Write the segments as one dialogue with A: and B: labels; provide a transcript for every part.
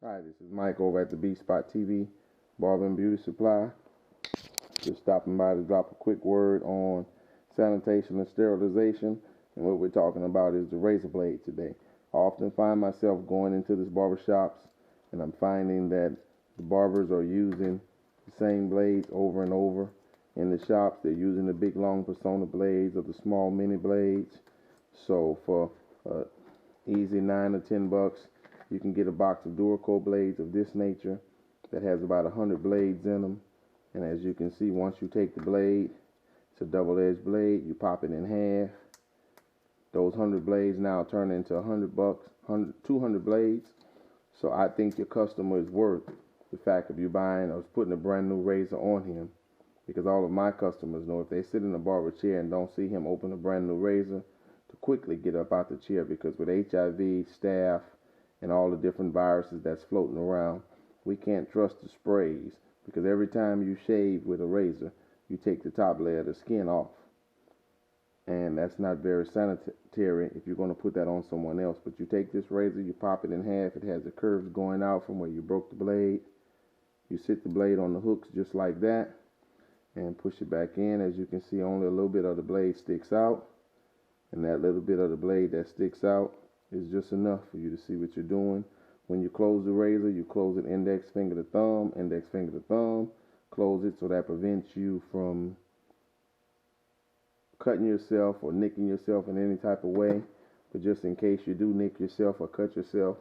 A: Hi, this is Mike over at the B Spot TV, Barber and Beauty Supply. Just stopping by to drop a quick word on sanitation and sterilization. And what we're talking about is the razor blade today. I often find myself going into these barber shops and I'm finding that the barbers are using the same blades over and over. In the shops, they're using the big long persona blades or the small mini blades. So for easy $9 or $10, you can get a box of Duraco blades of this nature that has about 100 blades in them. And as you can see, once you take the blade, it's a double-edged blade, you pop it in half. Those 100 blades now turn into $100, 200 blades. So I think your customer is worth the fact of you buying or putting a brand new razor on him, because all of my customers know if they sit in a barber chair and don't see him open a brand new razor, to quickly get up out the chair, because with HIV, staph, and all the different viruses that's floating around, we can't trust the sprays, because every time you shave with a razor, you take the top layer of the skin off. And that's not very sanitary if you're going to put that on someone else. But you take this razor, you pop it in half, it has the curves going out from where you broke the blade. You sit the blade on the hooks just like that and push it back in. As you can see, only a little bit of the blade sticks out. And that little bit of the blade that sticks out is just enough for you to see what you're doing. When you close the razor, you close it index finger to thumb, index finger to thumb. Close it so that prevents you from cutting yourself or nicking yourself in any type of way. But just in case you do nick yourself or cut yourself,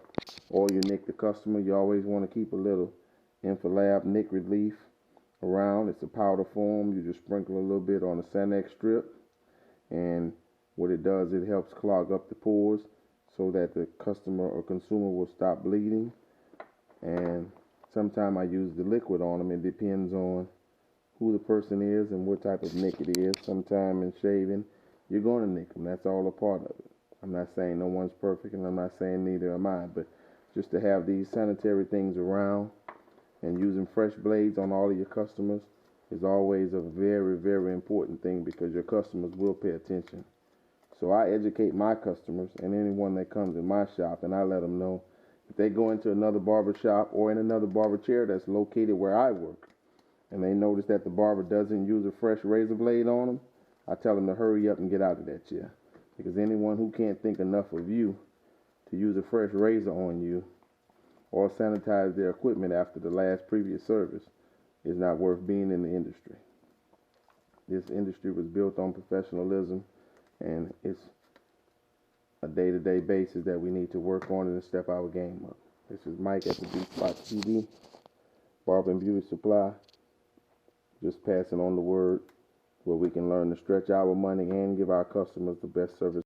A: or you nick the customer, you always want to keep a little Infalab nick relief around. It's a powder form. You just sprinkle a little bit on a Sanex strip, and what it does, it helps clog up the pores so that the customer or consumer will stop bleeding. And sometimes I use the liquid on them. It depends on who the person is and what type of nick it is. Sometimes in shaving, you're going to nick them. That's all a part of it. I'm not saying no one's perfect, and I'm not saying neither am I, but just to have these sanitary things around and using fresh blades on all of your customers is always a very, very important thing, because your customers will pay attention. So I educate my customers and anyone that comes in my shop, and I let them know if they go into another barber shop or in another barber chair that's located where I work, and they notice that the barber doesn't use a fresh razor blade on them, I tell them to hurry up and get out of that chair. Because anyone who can't think enough of you to use a fresh razor on you or sanitize their equipment after the last previous service is not worth being in the industry. This industry was built on professionalism, and it's a day-to-day basis that we need to work on and step our game up. This is Mike at the B Spot TV, Barber and Beauty Supply. Just passing on the word where we can learn to stretch our money and give our customers the best service.